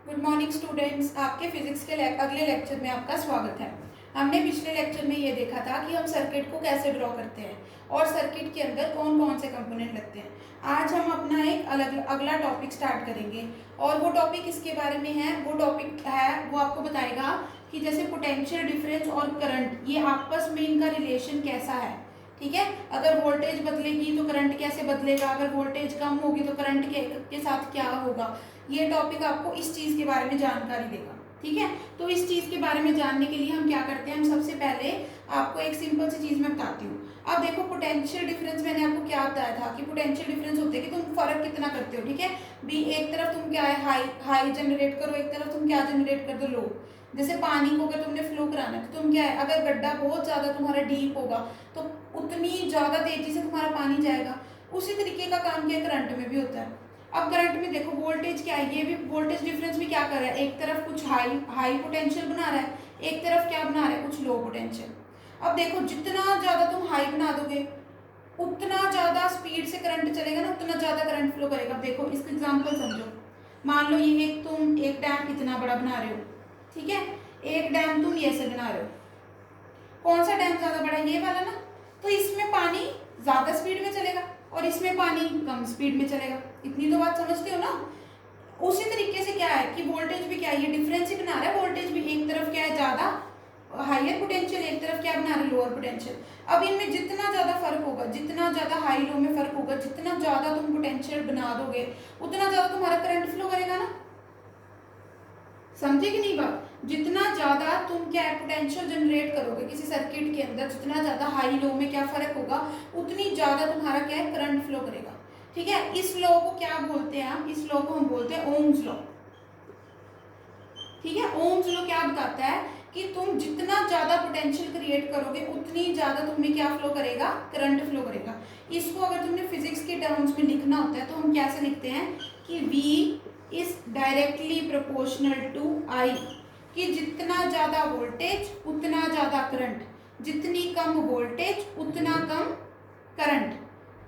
Good morning students, आपके physics के अगले लेक्चर में आपका स्वागत है। हमने पिछले लेक्चर में ये देखा था कि हम सर्किट को कैसे ड्रॉ करते हैं और सर्किट के अंदर कौन कौन से कंपोनेंट लगते हैं। आज हम अपना एक अगला टॉपिक स्टार्ट करेंगे और वो टॉपिक इसके बारे में है। वो टॉपिक है, वो आपको बताएगा कि जैसे पोटेंशियल डिफरेंस और करंट, ये आपस में इनका रिलेशन कैसा है। ठीक है, अगर वोल्टेज बदलेगी तो करंट कैसे बदलेगा, अगर वोल्टेज कम होगी तो करंट के साथ क्या होगा। ये टॉपिक आपको इस चीज़ के बारे में जानकारी देगा। ठीक है, तो इस चीज़ के बारे में जानने के लिए हम क्या करते हैं, हम सबसे पहले आपको एक सिंपल सी चीज़ मैं बताती हूँ। अब देखो, पोटेंशियल डिफरेंस मैंने आपको क्या बताया था कि पोटेंशियल डिफरेंस होते हैं कि तुम फर्क कितना करते हो। ठीक है, भी एक तरफ तुम क्या है हाई जनरेट करो, एक तरफ तुम क्या जनरेट कर दो, लो। जैसे पानी को अगर तुमने फ्लो कराना है तो तुम क्या है, अगर गड्ढा बहुत ज़्यादा तुम्हारा डीप होगा तो उतनी ज़्यादा तेजी से तुम्हारा पानी जाएगा। उसी तरीके का काम क्या करंट में भी होता है। अब करंट में देखो वोल्टेज क्या है, ये भी वोल्टेज डिफरेंस भी क्या कर रहा है, एक तरफ कुछ हाई पोटेंशियल बना रहा है, एक तरफ क्या बना रहा है, कुछ लो पोटेंशियल। अब देखो, जितना ज़्यादा तुम हाई बना दोगे उतना ज़्यादा स्पीड से करंट चलेगा ना, उतना ज़्यादा करंट फ्लो करेगा। देखो इसका एग्जाम्पल समझो। मान लो ये तुम एक डैम इतना बड़ा बना रहे हो। ठीक है, एक डैम तुम ये से बना रहे हो। कौन सा डैम ज़्यादा बड़ा है, ये वाला ना। तो इसमें पानी ज़्यादा स्पीड में चलेगा और इसमें पानी कम स्पीड में चलेगा। इतनी तो बात समझते हो ना। उसी तरीके से क्या है कि वोल्टेज भी क्या है, ये डिफरेंस ही बना रहा है। वोल्टेज भी एक तरफ क्या है, ज़्यादा हाइयर पोटेंशियल, एक तरफ क्या बना रहा है, लोअर पोटेंशियल। अब इनमें जितना ज़्यादा फर्क होगा, जितना ज़्यादा हाई लो में फर्क होगा, जितना ज़्यादा तुम पोटेंशियल बना दोगे उतना ज़्यादा तुम्हारा करंट फ्लो करेगा ना। समझे कि नहीं बात। जितना ज्यादा तुम क्या पोटेंशियल जनरेट करोगे किसी सर्किट के अंदर, जितना ज्यादा हाई लो में क्या फर्क होगा, उतनी ज्यादा तुम्हारा क्या है, करंट फ्लो करेगा। ठीक है, इस लॉ को क्या बोलते हैं हम, इस लॉ को हम बोलते हैं ओम्स लॉ। ठीक है, ओम्स लॉ क्या बताता है कि तुम जितना ज्यादा पोटेंशियल क्रिएट करोगे उतनी ज्यादा तुम्हें क्या फ्लो करेगा, करंट फ्लो करेगा। इसको अगर तुमने फिजिक्स के टर्म्स में लिखना होता है तो हम कैसे लिखते हैं कि V is directly proportional to I, कि जितना ज़्यादा वोल्टेज उतना ज़्यादा करंट, जितनी कम वोल्टेज उतना कम करंट।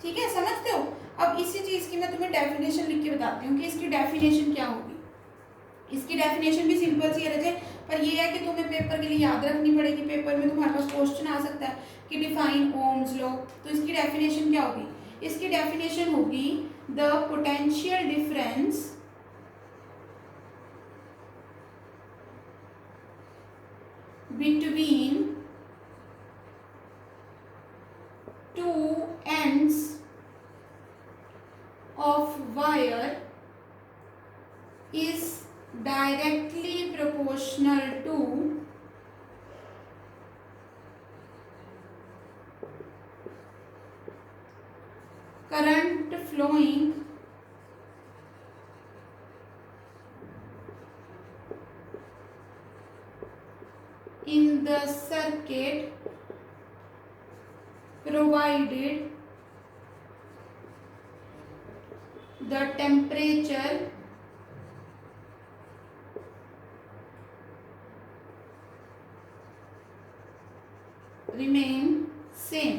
ठीक है, समझते हो। अब इसी चीज़ की मैं तुम्हें डेफिनेशन लिख के बताती हूँ कि इसकी डेफिनेशन क्या होगी। इसकी डेफिनेशन भी सिंपल सी है, पर ये है कि तुम्हें पेपर के लिए याद रखनी पड़ेगी। पेपर में तुम्हारे पास क्वेश्चन आ सकता है कि डिफाइन ओम्स लॉ। तो इसकी डेफिनेशन क्या होगी, इसकी डेफिनेशन होगी the potential difference between two ends of wire is directly proportional to current flowing in the circuit provided the temperature remain same।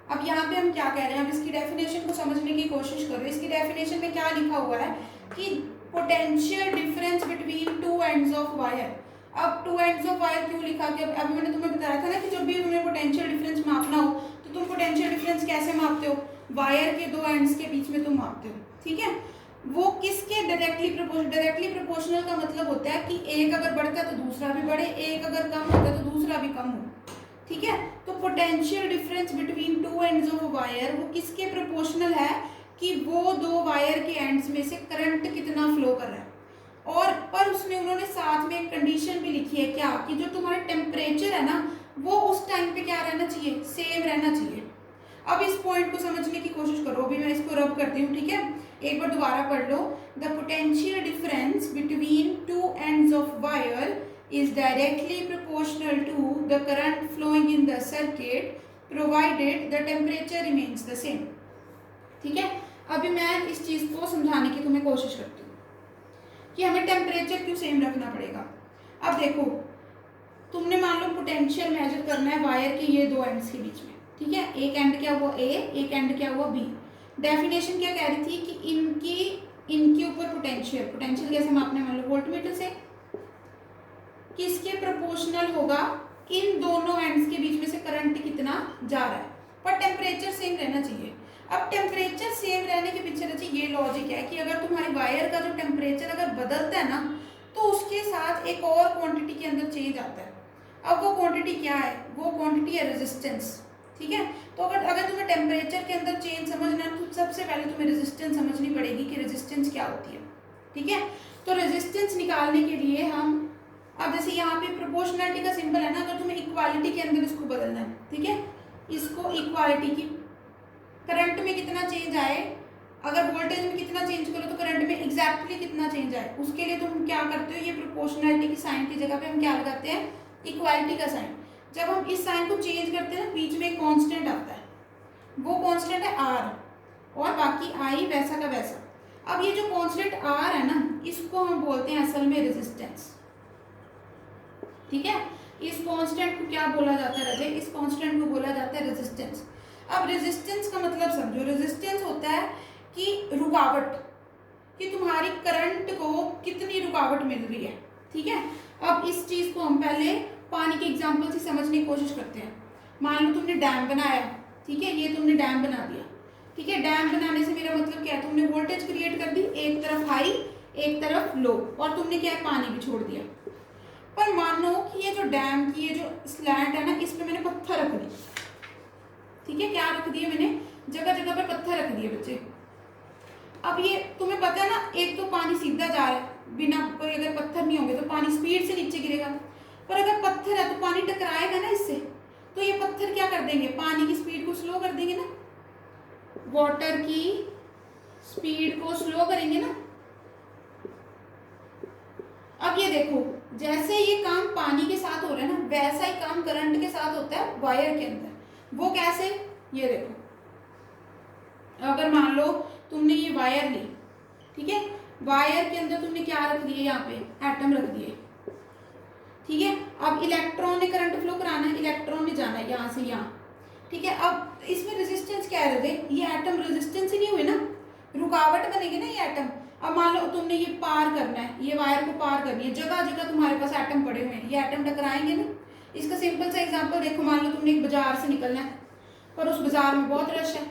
अब यहाँ पे हम क्या कह रहे हैं, अब इसकी डेफिनेशन को समझने की कोशिश करो। इसकी डेफिनेशन में क्या लिखा हुआ है कि potential difference between two ends of wire. अब टू एंड्स ऑफ वायर क्यों लिखा, कि अभी मैंने तुम्हें बताया था ना कि जब भी तुम्हें पोटेंशियल डिफरेंस मापना हो तो तुम पोटेंशियल डिफरेंस कैसे मापते हो, वायर के दो एंड्स के बीच में तुम मापते हो। ठीक है, वो किसके डायरेक्टली प्रोपोर्शनल का मतलब होता है कि एक अगर बढ़ता है तो दूसरा भी बढ़े, एक अगर कम होता है तो दूसरा भी कम हो। ठीक है, तो potential difference between two ends of wire वो किसके प्रोपोर्शनल है, कि वो दो वायर के एंड्स में से करंट कितना फ्लो कर रहा है। और पर उसमें उन्होंने साथ में एक कंडीशन भी लिखी है, क्या, कि जो तुम्हारा टेम्परेचर है ना वो उस टाइम पे क्या रहना चाहिए, सेम रहना चाहिए। अब इस पॉइंट को समझने की कोशिश करो, अभी मैं इसको रब करती हूँ। ठीक है, एक बार दोबारा पढ़ लो। The potential difference between two ends of wire is directly proportional to the current flowing in the circuit provided the temperature remains the same। ठीक है, अभी मैं इस चीज़ को समझाने की तुम्हें कोशिश करती हूँ कि हमें टेम्परेचर क्यों सेम रखना पड़ेगा। अब देखो, तुमने मान लो पोटेंशियल मेजर करना है वायर के ये दो एंड्स के बीच में। ठीक है, एक एंड क्या हुआ A, एक एंड क्या हुआ B। डेफिनेशन क्या कह रही थी कि इनकी इनके ऊपर पोटेंशियल, पोटेंशियल कैसे मापने, मान लो वोल्टमीटर से, किसके प्रोपोर्शनल होगा, इन दोनों एंड्स के बीच में से करंट कितना जा रहा है, पर टेम्परेचर सेम रहना चाहिए। अब टेम्परेचर सेम रहने के पीछे रची ये लॉजिक है कि अगर तुम्हारी वायर का जो टेम्परेचर अगर बदलता है ना, तो उसके साथ एक और क्वांटिटी के अंदर चेंज आता है। अब वो क्वांटिटी क्या है, वो क्वांटिटी है रेजिस्टेंस, ठीक है। तो अगर तुम्हें टेम्परेचर के अंदर चेंज समझना है तो सबसे पहले तुम्हें रेजिस्टेंस समझनी पड़ेगी कि रेजिस्टेंस क्या होती है, ठीक है। तो रेजिस्टेंस निकालने के लिए हम, अब जैसे यहाँ पे प्रोपोर्शनलिटी का सिंबल है ना, अगर तुम्हें इक्वालिटी के अंदर इसको बदलना है, ठीक है, इसको इक्वालिटी की, करंट में कितना चेंज आए, अगर वोल्टेज में कितना चेंज करो तो करंट में एग्जैक्टली कितना चेंज आए, उसके लिए तुम क्या करते हो, ये प्रोपोर्शनलिटी की साइन की जगह पे हम क्या लगाते हैं, इक्वालिटी का साइन। जब हम इस साइन को चेंज करते हैं ना, बीच में एक कांस्टेंट आता है, वो कांस्टेंट है आर, और बाकी आई वैसा का वैसा। अब ये जो कांस्टेंट आर है ना, इसको हम बोलते हैं असल में रेजिस्टेंस, ठीक है। इस कांस्टेंट को क्या बोला जाता है राजे, इस कांस्टेंट को बोला जाता है रेजिस्टेंस। अब रेजिस्टेंस का मतलब समझो, रेजिस्टेंस होता है कि रुकावट, कि तुम्हारी करंट को कितनी रुकावट मिल रही है, ठीक है। अब इस चीज को हम पहले पानी के एग्जांपल से समझने की कोशिश करते हैं। मान लो तुमने डैम बनाया, ठीक है, ये तुमने डैम बना दिया, ठीक है। डैम बनाने से मेरा मतलब क्या है, तुमने वोल्टेज क्रिएट कर दी, एक तरफ हाई एक तरफ लो, और तुमने क्या है, पानी भी छोड़ दिया। पर मानो कि ये जो डैम की ये जो स्लैंट है ना, इस पे मैंने पत्थर रख दिए, ठीक है, क्या रख दिए मैंने, जगह जगह पर पत्थर रख दिए बच्चे। अब ये तुम्हें पता है ना, एक तो पानी सीधा जा रहा है, बिना कोई अगर पत्थर नहीं होंगे तो पानी स्पीड से नीचे गिरेगा, पर अगर पत्थर है तो पानी टकराएगा ना इससे, तो ये पत्थर क्या कर देंगे, पानी की स्पीड को स्लो कर देंगे ना, वाटर की स्पीड को स्लो करेंगे ना। अब ये देखो, जैसे ये काम पानी के साथ हो रहा है ना, वैसा ही काम करंट के साथ होता है वायर के अंदर। वो कैसे, ये देखो, अगर मान लो तुमने ये वायर ली, ठीक है, वायर के अंदर तुमने क्या रख दिए, यहाँ पे एटम रख दिए, ठीक है। अब इलेक्ट्रॉन ने करंट फ्लो कराना है, इलेक्ट्रॉन ने जाना है यहाँ से यहाँ, ठीक है। अब इसमें रेजिस्टेंस क्या है, ये एटम रेजिस्टेंस ही नहीं हुए ना, रुकावट बनेगी ना ये एटम। अब मान लो तुमने ये पार करना है, ये वायर को पार करनी है, जगह जगह तुम्हारे पास एटम पड़े हुए हैं, ये एटम टकराएंगे ना। इसका सिंपल सा एग्जांपल देखो, मान लो तुमने एक बाजार से निकलना है, पर उस बाजार में बहुत रश है,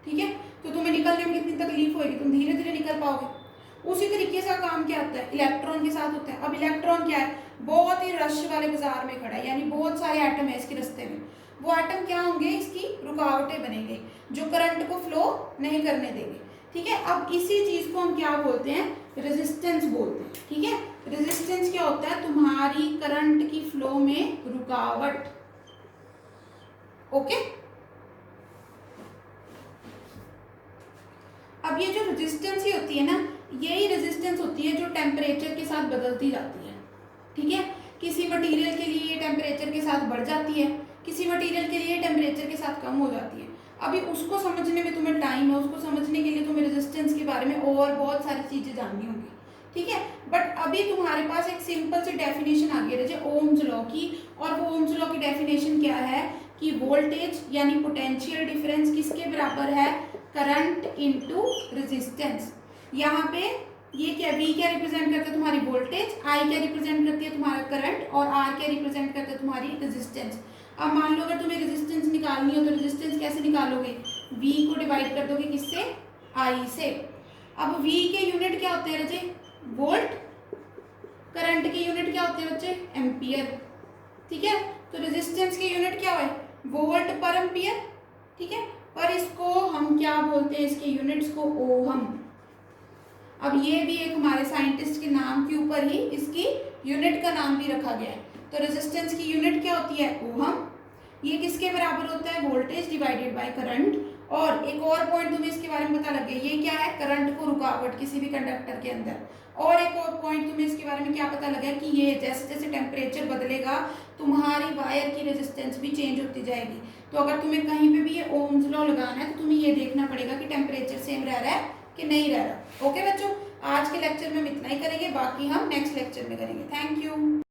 ठीक है, तो तुम्हें निकलने में कितनी तकलीफ होगी, तुम धीरे धीरे निकल पाओगे। उसी तरीके से काम क्या होता है, इलेक्ट्रॉन के साथ होता है। अब इलेक्ट्रॉन क्या है, बहुत ही रश वाले बाजार में खड़ा है, यानी बहुत सारे एटम है इसके रास्ते में, वो एटम क्या होंगे, इसकी रुकावटें बनेंगे जो करंट को फ्लो नहीं करने देंगे, ठीक है। अब इसी चीज को हम क्या बोलते हैं, रेजिस्टेंस बोलते हैं, ठीक है। रेजिस्टेंस क्या होता है, तुम्हारी करंट की फ्लो में रुकावट, ओके। अब ये जो रेजिस्टेंस ही होती है ना, यही रेजिस्टेंस होती है जो टेम्परेचर के साथ बदलती जाती है, ठीक है। किसी मटेरियल के लिए ये टेम्परेचर के साथ बढ़ जाती है, किसी मटेरियल के लिए टेम्परेचर के साथ कम हो जाती है। अभी उसको समझने में तुम्हें टाइम है, उसको समझने के लिए तुम्हें रेजिस्टेंस के बारे में और बहुत सारी चीजें जाननी होंगी, ठीक है। बट अभी तुम्हारे पास एक सिंपल सी डेफिनेशन आ गई है ओम्स लॉ की, और वो ओम्स लॉ की डेफिनेशन क्या है कि वोल्टेज यानी पोटेंशियल डिफरेंस किसके बराबर है, करंट इनटू रेजिस्टेंस। यहाँ पे ये क्या, V क्या रिप्रेजेंट करता है तुम्हारी वोल्टेज, I क्या रिप्रेजेंट करती है तुम्हारा करंट, और R क्या रिप्रेजेंट करता है तुम्हारी रेजिस्टेंस। अब मान लो अगर तुम्हें रेजिस्टेंस निकालनी हो तो रेजिस्टेंस कैसे निकालोगे, V को डिवाइड कर दोगे किससे, I से। अब V के यूनिट क्या होते हैं बच्चे, वोल्ट, करंट के यूनिट क्या होते हैं बच्चे, एम्पियर, ठीक है। तो रेजिस्टेंस के यूनिट क्या है, वोल्ट पर एम्पियर, ठीक है। पर इसको हम क्या बोलते हैं, इसके यूनिट्स को ओहम। अब ये भी एक हमारे साइंटिस्ट के नाम के ऊपर ही इसकी यूनिट का नाम भी रखा गया है। तो रेजिस्टेंस की यूनिट क्या होती है, ओहम। ये किसके बराबर होता है, वोल्टेज डिवाइडेड बाय करंट। और एक और पॉइंट तुम्हें इसके बारे में पता लग गया, ये क्या है, करंट को रुकावट किसी भी कंडक्टर के अंदर। और एक और पॉइंट तुम्हें इसके बारे में क्या पता लगा कि ये जैसे जैसे टेम्परेचर बदलेगा तुम्हारी वायर की रेजिस्टेंस भी चेंज होती जाएगी। तो अगर तुम्हें कहीं पे भी ये ओम्स लॉ लगाना है तो तुम्हें ये देखना पड़ेगा कि टेम्परेचर सेम रह रहा है कि नहीं रह रहा। ओके बच्चों, आज के लेक्चर में हम इतना ही करेंगे, बाकी हम नेक्स्ट लेक्चर में करेंगे। Thank you.